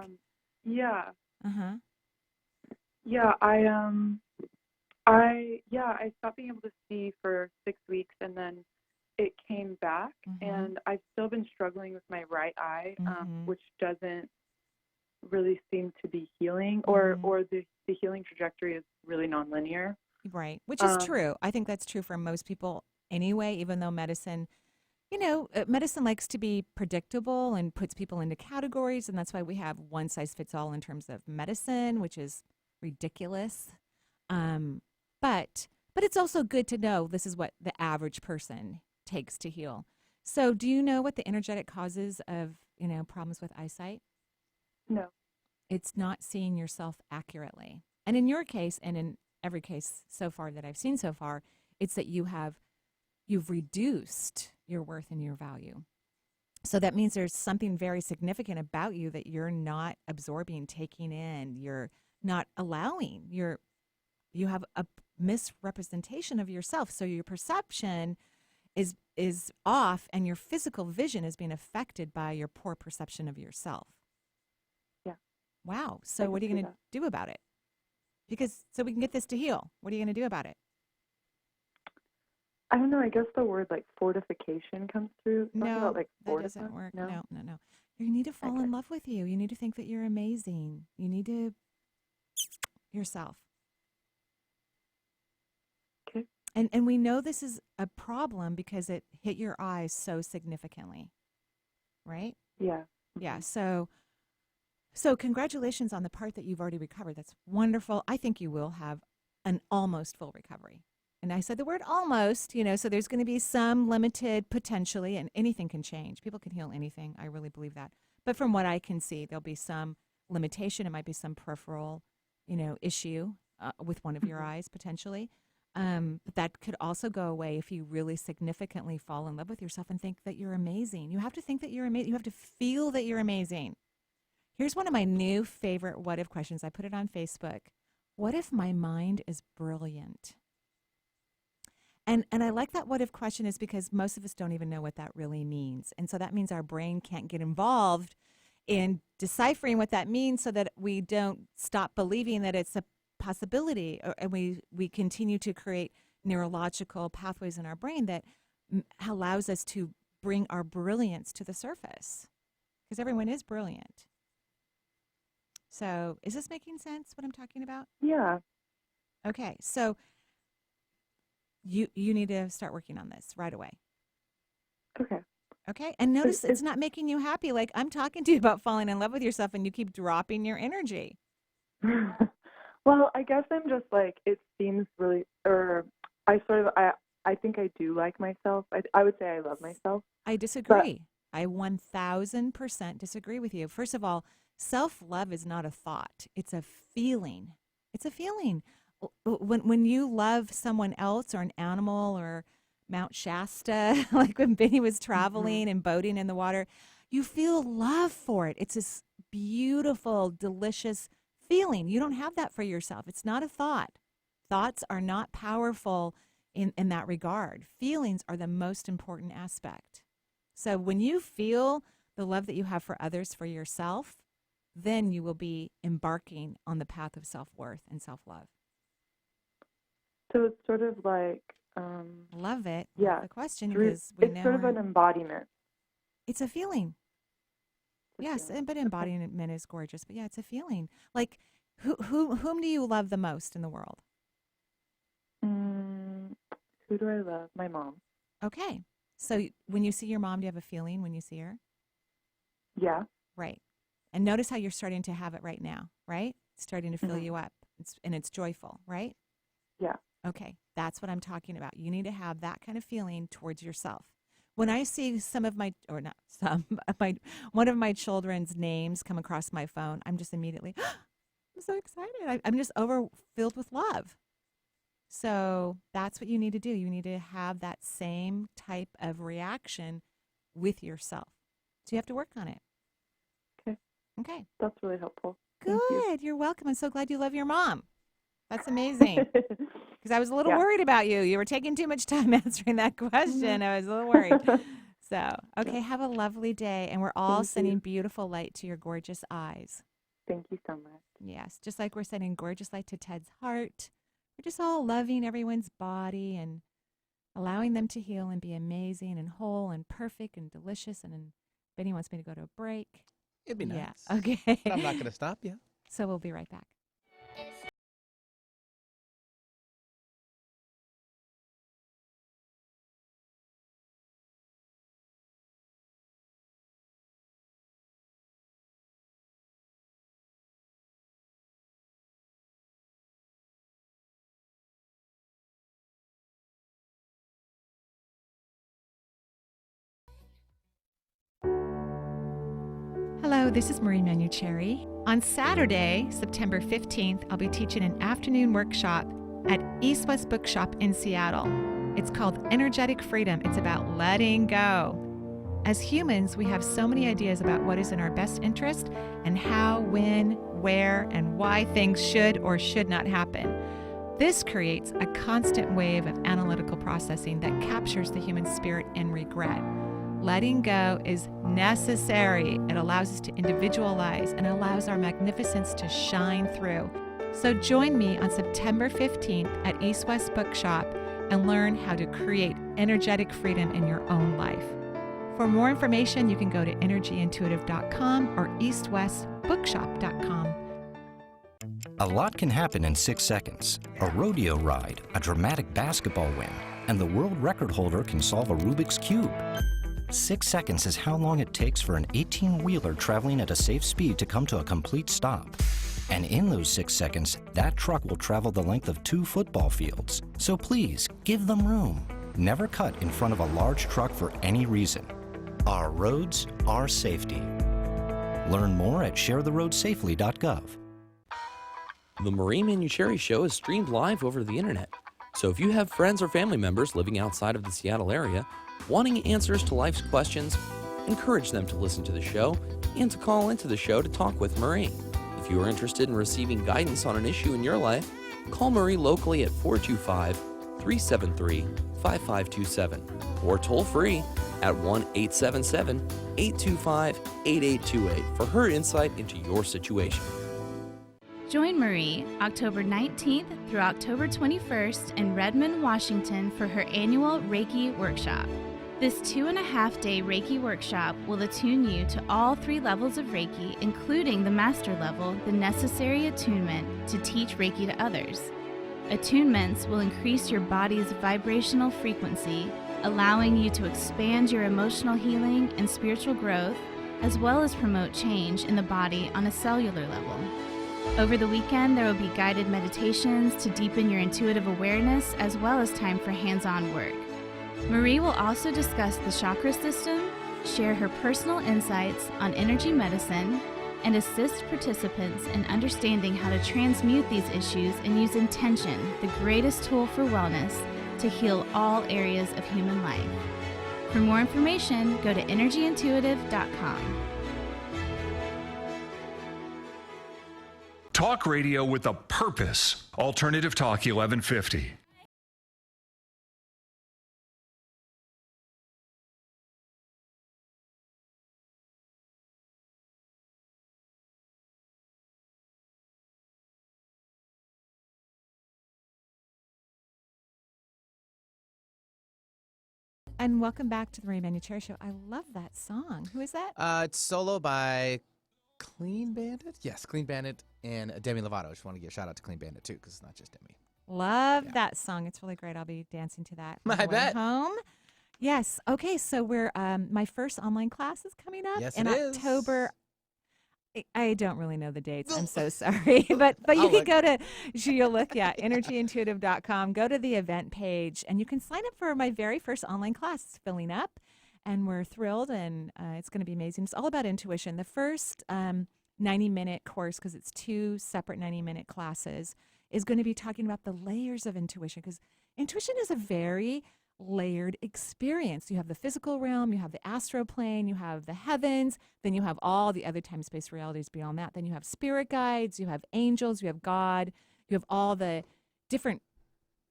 Yeah. Uh-huh. Yeah, I stopped being able to see for 6 weeks, and then it came back, and I've still been struggling with my right eye, which doesn't really seem to be healing, or the healing trajectory is really nonlinear. Right, which is true. I think that's true for most people anyway, even though medicine, medicine likes to be predictable and puts people into categories, and that's why we have one size fits all in terms of medicine, which is ridiculous. But it's also good to know this is what the average person takes to heal. So do you know what the energetic causes of, problems with eyesight? No. It's not seeing yourself accurately. And in your case, and in every case so far that I've seen so far, it's that you've reduced your worth and your value. So that means there's something very significant about you that you're not absorbing, taking in, you're not allowing. You have a misrepresentation of yourself. So your perception is off, and your physical vision is being affected by your poor perception of yourself. Yeah. Wow. So what are you going to do about it? So we can get this to heal. What are you going to do about it? I don't know. I guess the word like fortification comes through. No, about, like, that doesn't work. No. You need to fall in love with you. You need to think that you're amazing. You need to yourself. Okay. And we know this is a problem because it hit your eyes so significantly, right? Yeah. Yeah. So congratulations on the part that you've already recovered. That's wonderful. I think you will have an almost full recovery. And I said the word almost, so there's going to be some limited potentially, and anything can change. People can heal anything. I really believe that. But from what I can see, there'll be some limitation. It might be some peripheral, issue with one of your eyes potentially. That could also go away if you really significantly fall in love with yourself and think that you're amazing. You have to think that you're amazing. You have to feel that you're amazing. Here's one of my new favorite what if questions. I put it on Facebook. What if my mind is brilliant? And I like that what if question is because most of us don't even know what that really means. And so that means our brain can't get involved in deciphering what that means so that we don't stop believing that it's a possibility, and we continue to create neurological pathways in our brain that allows us to bring our brilliance to the surface, because everyone is brilliant. So is this making sense, what I'm talking about? Yeah. Okay, so you need to start working on this right away. Okay. Okay, and notice it's not making you happy. Like, I'm talking to you about falling in love with yourself, and you keep dropping your energy. Well, I guess I'm just like, it seems really, or I think I do like myself. I would say I love myself. I disagree. I 1000% disagree with you. First of all, self-love is not a thought. It's a feeling. It's a feeling. When you love someone else or an animal or Mount Shasta, like when Benny was traveling and boating in the water, you feel love for it. It's this beautiful, delicious feeling. You don't have that for yourself. It's not a thought. Thoughts are not powerful in that regard. Feelings are the most important aspect. So when you feel the love that you have for others, for yourself, then you will be embarking on the path of self-worth and self-love. So it's sort of like... love it. Yeah. The question is, it's sort of an embodiment. It's a feeling. Yes, but embodiment is gorgeous. But yeah, it's a feeling. Like, whom do you love the most in the world? Who do I love? My mom. Okay. So when you see your mom, do you have a feeling when you see her? Yeah. Right. And notice how you're starting to have it right now, right? It's starting to fill you up. It's joyful, right? Yeah. Okay. That's what I'm talking about. You need to have that kind of feeling towards yourself. When I see one of my children's names come across my phone, I'm just immediately, I'm so excited. I'm just filled with love. So that's what you need to do. You need to have that same type of reaction with yourself. So you have to work on it. Okay. Okay. That's really helpful. Good. You're welcome. I'm so glad you love your mom. That's amazing. Because I was a little worried about you. You were taking too much time answering that question. I was a little worried. So, okay, have a lovely day. And we're all sending beautiful light to your gorgeous eyes. Thank you so much. Yes, just like we're sending gorgeous light to Ted's heart. We're just all loving everyone's body and allowing them to heal and be amazing and whole and perfect and delicious. And Benny wants me to go to a break. It'd be nice. Yeah, okay. But I'm not going to stop you. So we'll be right back. Hello, this is Marie Manuchehri. On Saturday, September 15th, I'll be teaching an afternoon workshop at East West Bookshop in Seattle. It's called Energetic Freedom. It's about letting go. As humans, we have so many ideas about what is in our best interest and how, when, where, and why things should or should not happen. This creates a constant wave of analytical processing that captures the human spirit in regret. Letting go is necessary. It allows us to individualize and allows our magnificence to shine through. So join me on September 15th at East West Bookshop and learn how to create energetic freedom in your own life. For more information, you can go to energyintuitive.com or eastwestbookshop.com. A lot can happen in 6 seconds. A rodeo ride, a dramatic basketball win, and the world record holder can solve a Rubik's Cube. 6 seconds is how long it takes for an 18-wheeler traveling at a safe speed to come to a complete stop. And in those 6 seconds, that truck will travel the length of 2 football fields. So please, give them room. Never cut in front of a large truck for any reason. Our roads, our safety. Learn more at sharetheroadsafely.gov. The Marie Manuchehri Show is streamed live over the internet. So if you have friends or family members living outside of the Seattle area, wanting answers to life's questions, encourage them to listen to the show and to call into the show to talk with Marie. If you are interested in receiving guidance on an issue in your life, call Marie locally at 425-373-5527 or toll free at 1-877-825-8828 for her insight into your situation. Join Marie October 19th through October 21st in Redmond, Washington for her annual Reiki workshop. This 2.5-day Reiki workshop will attune you to all 3 levels of Reiki, including the master level, the necessary attunement to teach Reiki to others. Attunements will increase your body's vibrational frequency, allowing you to expand your emotional healing and spiritual growth, as well as promote change in the body on a cellular level. Over the weekend, there will be guided meditations to deepen your intuitive awareness, as well as time for hands-on work. Marie will also discuss the chakra system, share her personal insights on energy medicine, and assist participants in understanding how to transmute these issues and use intention, the greatest tool for wellness, to heal all areas of human life. For more information, go to energyintuitive.com. Talk radio with a purpose. Alternative Talk 1150. And welcome back to the Marie Manuchehri Show. I love that song. Who is that? It's solo by Clean Bandit. Yes, Clean Bandit and Demi Lovato. I just want to give a shout out to Clean Bandit too, because it's not just Demi. Love that song. It's really great. I'll be dancing to that on I the way bet. home. Yes. Okay. So we're my first online class is coming up in October. I don't really know the dates. I'm so sorry, but you can go to you'll look energyintuitive.com. Go to the event page, and you can sign up for my very first online class. It's filling up, and we're thrilled, and it's going to be amazing. It's all about intuition. The first 90-minute course, because it's 2 separate 90-minute classes, is going to be talking about the layers of intuition, because intuition is a very layered experience. You have the physical realm, you have the astral plane, you have the heavens, then you have all the other time-space realities beyond that. Then you have spirit guides, you have angels, you have God, you have all the different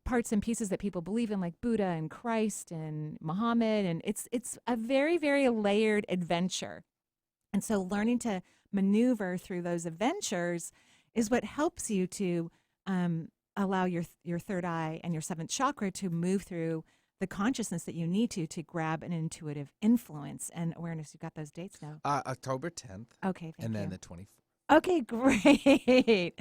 parts and pieces that people believe in, like Buddha and Christ and Muhammad, and it's a very, very layered adventure. And so learning to maneuver through those adventures is what helps you to allow your third eye and your 7th chakra to move through the consciousness that you need to grab an intuitive influence and awareness. You've got those dates now. October 10th. Okay, thank and you. then the 24th. Okay, great.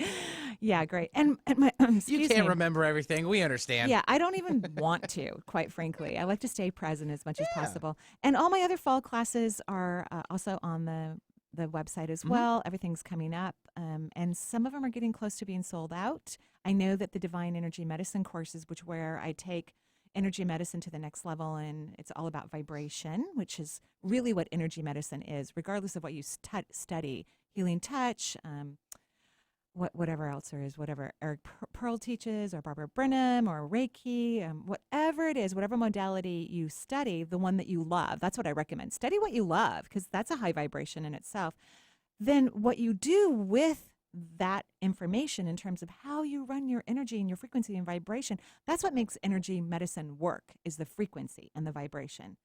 Yeah, great. And my You can't remember everything. We understand. Yeah, I don't even want to, quite frankly. I like to stay present as much as possible. And all my other fall classes are also on the website as well. Everything's coming up. And some of them are getting close to being sold out. I know that the Divine Energy Medicine courses, where I take energy medicine to the next level, and it's all about vibration, which is really what energy medicine is, regardless of what you study. Healing touch, whatever else there is, whatever Eric Pearl teaches, or Barbara Brennan, or Reiki, whatever it is, whatever modality you study, the one that you love. That's what I recommend. Study what you love, because that's a high vibration in itself. Then what you do with that information in terms of how you run your energy and your frequency and vibration, that's what makes energy medicine work, is the frequency and the vibration.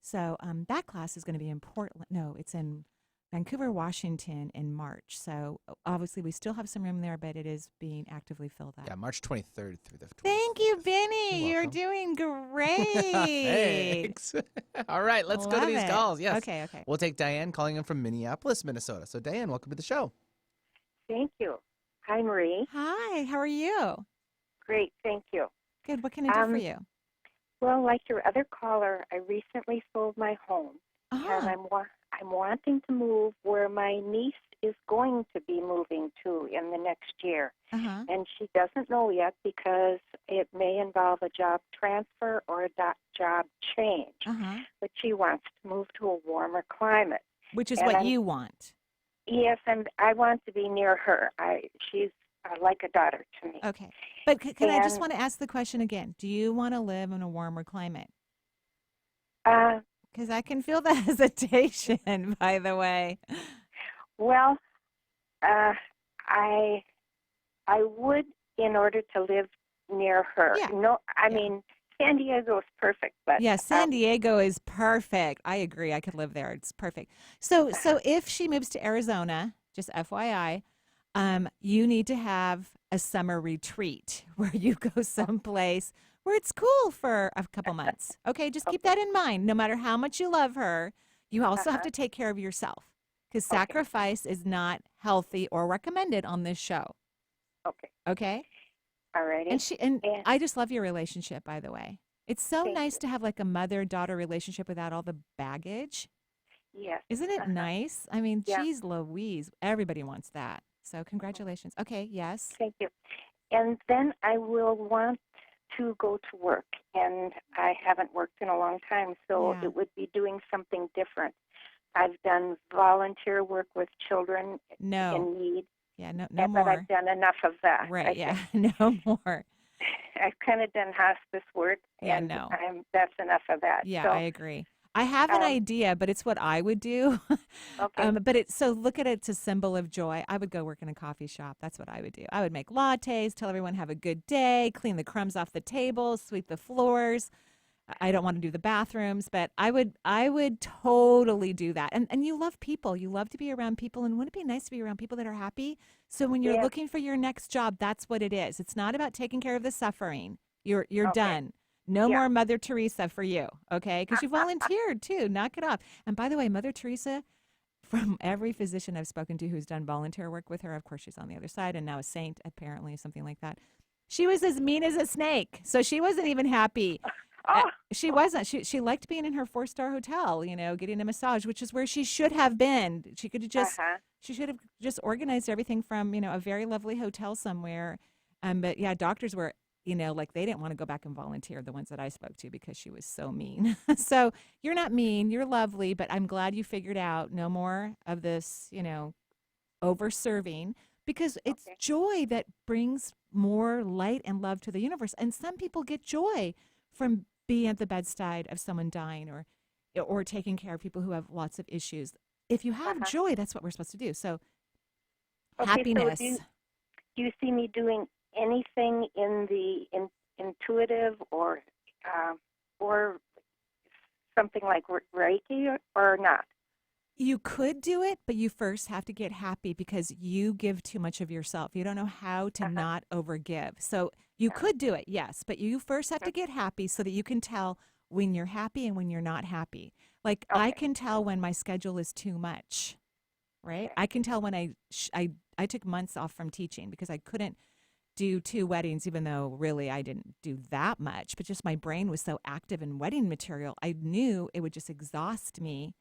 So that class is going to be in Portland. No, it's in Vancouver, Washington in March. So obviously we still have some room there, but it is being actively filled up. Yeah, March 23rd through the 24th. Thank you, Benny. You're doing great. Thanks. All right, let's go to Love these it. calls. Yes. Okay. We'll take Diane calling in from Minneapolis, Minnesota. So, Diane, welcome to the show. Thank you. Hi, Marie. Hi, how are you? Great, thank you. Good. What can I do for you? Well, like your other caller, I recently sold my home, and I'm wanting to move where my niece is going to be moving to in the next year. And she doesn't know yet because it may involve a job transfer or a job change. But she wants to move to a warmer climate. Which is what you want. Yes, and I want to be near her. She's like a daughter to me. Okay. But can I just want to ask the question again? Do you want to live in a warmer climate? Because I can feel the hesitation, by the way. Well, I would in order to live near her. Yeah. No, I mean, San Diego is perfect, but yeah, San Diego is perfect. I agree. I could live there. It's perfect. So if she moves to Arizona, just FYI, you need to have a summer retreat where you go someplace where it's cool for a couple months. Okay, just keep that in mind. No matter how much you love her, you also have to take care of yourself because sacrifice is not healthy or recommended on this show. Okay? All righty. And I just love your relationship, by the way. It's so nice to have like a mother-daughter relationship without all the baggage. Yes. Isn't it nice? I mean, geez Louise, everybody wants that. So congratulations. Okay, yes. Thank you. And then I will want to go to work, and I haven't worked in a long time, so it would be doing something different. I've done volunteer work with children in need. Yeah, no but more. I've done enough of that. Right, no more. I've kind of done hospice work, and that's enough of that. Yeah, so, I agree. I have an idea, but it's what I would do. But so look at it, it's a symbol of joy. I would go work in a coffee shop. That's what I would do. I would make lattes, tell everyone have a good day, clean the crumbs off the table, sweep the floors. I don't want to do the bathrooms, but I would totally do that. And you love people. You love to be around people. And wouldn't it be nice to be around people that are happy? So when you're looking for your next job, that's what it is. It's not about taking care of the suffering. You're done. No more Mother Teresa for you, okay? Because you volunteered, too. Knock it off. And by the way, Mother Teresa, from every physician I've spoken to who's done volunteer work with her, of course, she's on the other side and now a saint, apparently, something like that. She was as mean as a snake. So she wasn't even happy. She wasn't. She liked being in her 4-star hotel, getting a massage, which is where she should have been. She could have just, she should have just organized everything from, a very lovely hotel somewhere. But yeah, doctors were, like they didn't want to go back and volunteer, the ones that I spoke to, because she was so mean. So you're not mean, you're lovely, but I'm glad you figured out no more of this, over-serving, because it's joy that brings more light and love to the universe. And some people get joy from being at the bedside of someone dying or taking care of people who have lots of issues. If you have joy, that's what we're supposed to do. So happiness. So do you see me doing anything in the intuitive or something like Reiki or not? You could do it, but you first have to get happy because you give too much of yourself. You don't know how to not overgive. So you could do it, yes, but you first have to get happy so that you can tell when you're happy and when you're not happy. Like I can tell when my schedule is too much, right? I can tell when I took months off from teaching because I couldn't do 2 weddings, even though really I didn't do that much, but just my brain was so active in wedding material. I knew it would just exhaust me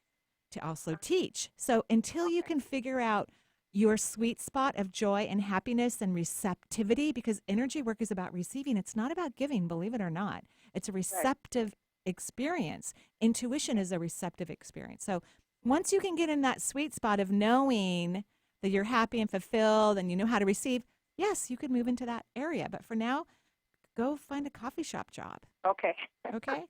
to also teach. So until you can figure out your sweet spot of joy and happiness and receptivity, because energy work is about receiving. It's not about giving, believe it or not. It's a receptive experience. Intuition is a receptive experience. So once you can get in that sweet spot of knowing that you're happy and fulfilled and you know how to receive, yes, you could move into that area. But for now, go find a coffee shop job. Okay. Okay?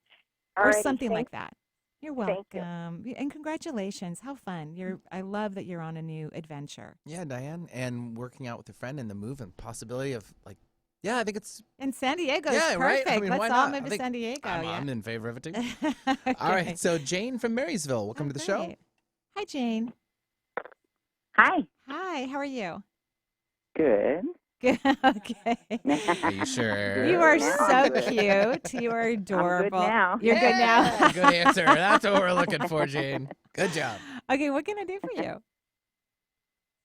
All or righty, something like that. You're welcome. Thank you. And congratulations. How fun. I love that you're on a new adventure. Yeah, Diane, and working out with a friend in the move and possibility of I think it's in San Diego. Yeah, perfect. right. I mean, Let's why all not? move to San Diego. I'm in favor of it too. Okay. All right, so Jane from Marysville, welcome to the show. Hi, Jane. Hi. Hi, how are you? Good. Good. Okay. Are you sure? You are Now so I'm good. cute. You are adorable. I'm good now. You're good now. Yeah, good answer. That's what we're looking for, Jane. Good job. Okay, what can I do for you?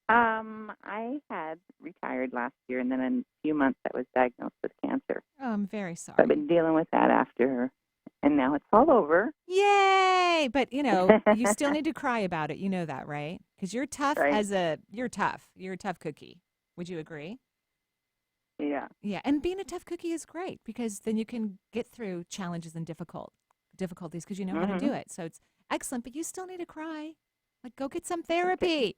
I had retired last year, and then in a few months I was diagnosed with cancer. Oh, I'm very sorry. So I've been dealing with that after, and now it's all over. Yay! But you still need to cry about it. You know that, right? Because you're tough Right. you're tough. You're a tough cookie. Would you agree? Yeah. Yeah, and being a tough cookie is great because then you can get through challenges and difficulties because you know how to do it. So it's excellent, but you still need to cry. Like, go get some therapy.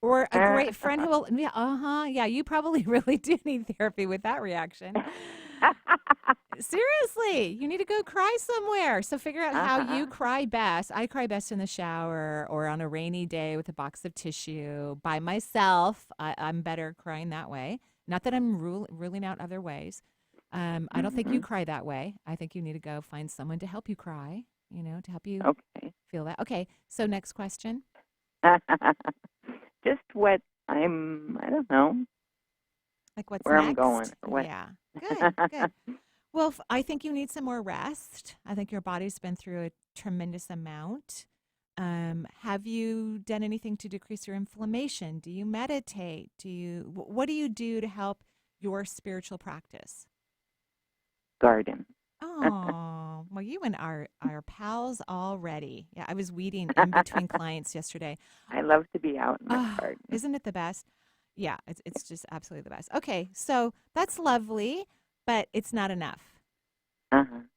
Or a great friend who will, yeah, you probably really do need therapy with that reaction. Seriously, you need to go cry somewhere. So figure out how you cry best. I cry best in the shower or on a rainy day with a box of tissue by myself. I'm better crying that way. Not that I'm ruling out other ways. I don't think you cry that way. I think you need to go find someone to help you cry, to help you feel that. Okay, so next question. Just what I don't know. Like what's where next? I'm going or what. Yeah, good, good. Well, I think you need some more rest. I think your body's been through a tremendous amount. Have you done anything to decrease your inflammation? Do you meditate? What do you do to help your spiritual practice? Garden. Oh, well, you and our pals already. Yeah, I was weeding in between clients yesterday. I love to be out in my garden. Isn't it the best? Yeah, it's just absolutely the best. Okay, so that's lovely, but it's not enough.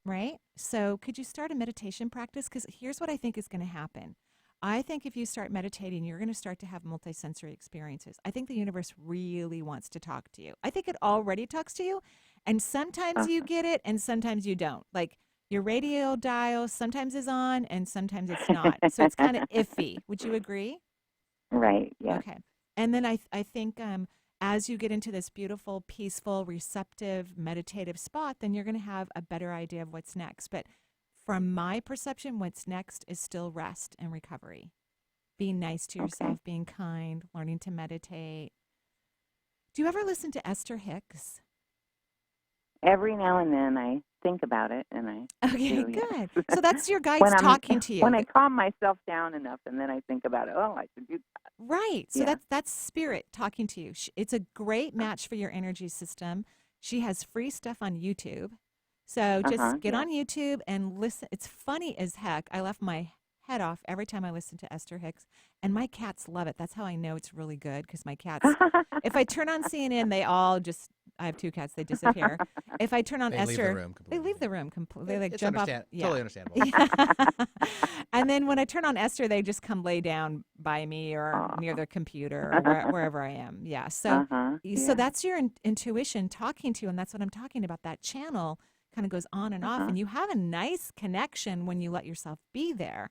Right? So could you start a meditation practice? Because here's what I think is going to happen. I think if you start meditating, you're going to start to have multisensory experiences. I think the universe really wants to talk to you. I think it already talks to you, and sometimes you get it and sometimes you don't. Like your radio dial sometimes is on and sometimes it's not. So it's kind of iffy. Would you agree? Right, yeah. Okay. And then I think as you get into this beautiful, peaceful, receptive, meditative spot, then you're going to have a better idea of what's next. But from my perception, what's next is still rest and recovery. Being nice to yourself, being kind, learning to meditate. Do you ever listen to Esther Hicks? Every now and then I think about it, and I do, good. yes. So that's your guides talking to you. When I calm myself down enough, and then I think about it, I should do that. Right. So that's spirit talking to you. It's a great match for your energy system. She has free stuff on YouTube. So just get on YouTube and listen. It's funny as heck. I laugh my head off every time I listen to Esther Hicks, and my cats love it. That's how I know it's really good, because my cats, if I turn on CNN, they all just, I have 2 cats, they disappear. If I turn on Esther, they leave the room completely. They like jump off. Yeah. Totally understandable. Yeah. And then when I turn on Esther, they just come lay down by me or near their computer or wherever I am. Yeah. So, so that's your intuition talking to you, and that's what I'm talking about. That channel kind of goes on and off, and you have a nice connection when you let yourself be there.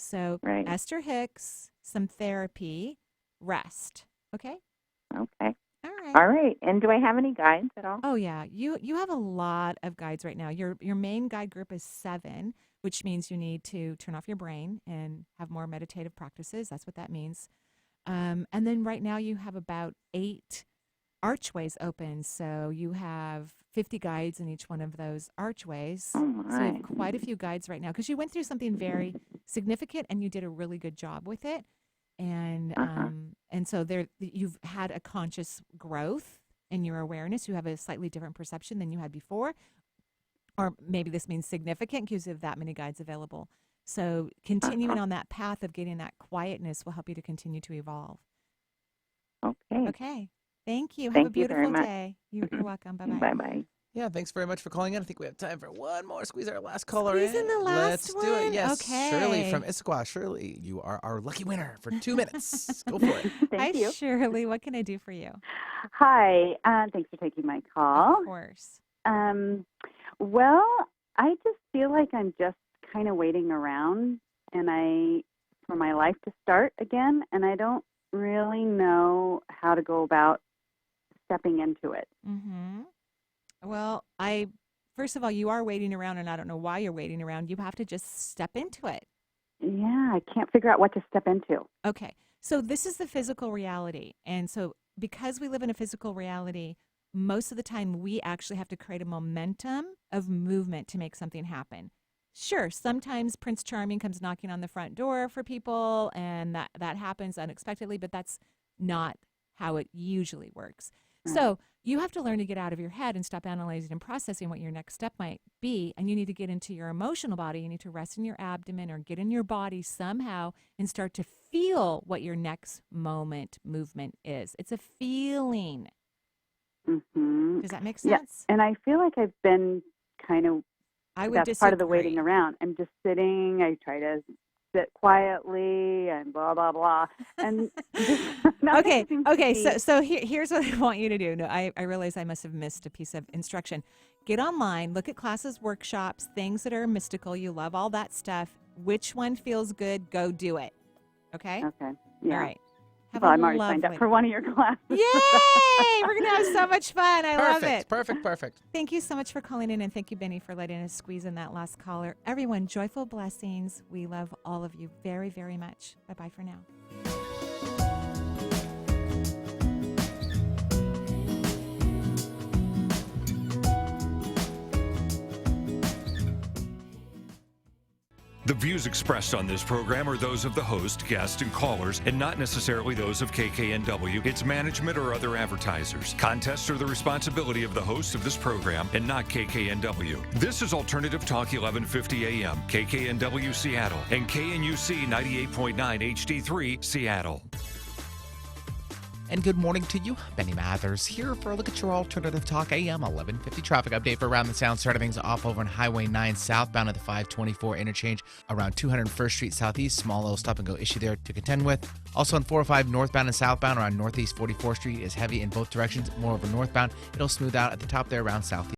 So Esther Hicks, some therapy, rest. Okay? Okay. All right. All right. And do I have any guides at all? Oh yeah, you have a lot of guides right now. Your main guide group is 7, which means you need to turn off your brain and have more meditative practices. That's what that means. And then right now you have about 8 archways open. So you have 50 guides in each one of those archways. Oh my. So you have quite a few guides right now because you went through something very significant and you did a really good job with it. And so you've had a conscious growth in your awareness. You have a slightly different perception than you had before. Or maybe this means significant because you have that many guides available. So continuing on that path of getting that quietness will help you to continue to evolve. Okay. Okay. Thank you. Thank Have a beautiful you very much. day. You're welcome. Bye-bye. Bye-bye. Yeah, thanks very much for calling in. I think we have time for one more. Squeeze our last caller Squeeze in the last Let's one? do it. Yes. Okay. Shirley from Issaquah. Shirley, you are our lucky winner for 2 minutes. Go for it. Hi, Shirley. What can I do for you? Hi. Thanks for taking my call. Of course. Well, I just feel like I'm just kind of waiting around for my life to start again, and I don't really know how to go about stepping into it. Mm-hmm. Well, first of all, you are waiting around, and I don't know why you're waiting around. You have to just step into it. Yeah, I can't figure out what to step into. Okay. So this is the physical reality. And so because we live in a physical reality, most of the time we actually have to create a momentum of movement to make something happen. Sure, sometimes Prince Charming comes knocking on the front door for people, and that happens unexpectedly, but that's not how it usually works. So you have to learn to get out of your head and stop analyzing and processing what your next step might be, and you need to get into your emotional body. You need to rest in your abdomen or get in your body somehow and start to feel what your next movement is. It's a feeling. Mm-hmm. Does that make sense? Yeah, and I feel like I've been kind of, that's part of the waiting around. I'm just sitting. I try to sit quietly and blah, blah, blah. And Okay. So here's what I want you to do. No, I realize I must have missed a piece of instruction. Get online, look at classes, workshops, things that are mystical. You love all that stuff. Which one feels good? Go do it. Okay? Okay. Yeah. All right. Well, I'm already signed up for one of your classes. Yay! We're going to have so much fun. I love it. Perfect. Thank you so much for calling in, and thank you, Benny, for letting us squeeze in that last caller. Everyone, joyful blessings. We love all of you very, very much. Bye-bye for now. The views expressed on this program are those of the host, guests, and callers, and not necessarily those of KKNW, its management, or other advertisers. Contests are the responsibility of the host of this program and not KKNW. This is Alternative Talk 1150 AM, KKNW Seattle, and KNUC 98.9 HD3 Seattle. And good morning to you. Benny Mathers here for a look at your Alternative Talk AM 1150 traffic update for Around the Sound. Starting things off over on Highway 9 southbound at the 524 interchange around 201st Street Southeast. Small little stop and go issue there to contend with. Also on 405 northbound and southbound around Northeast 44th Street is heavy in both directions. More over northbound. It'll smooth out at the top there around Southeast.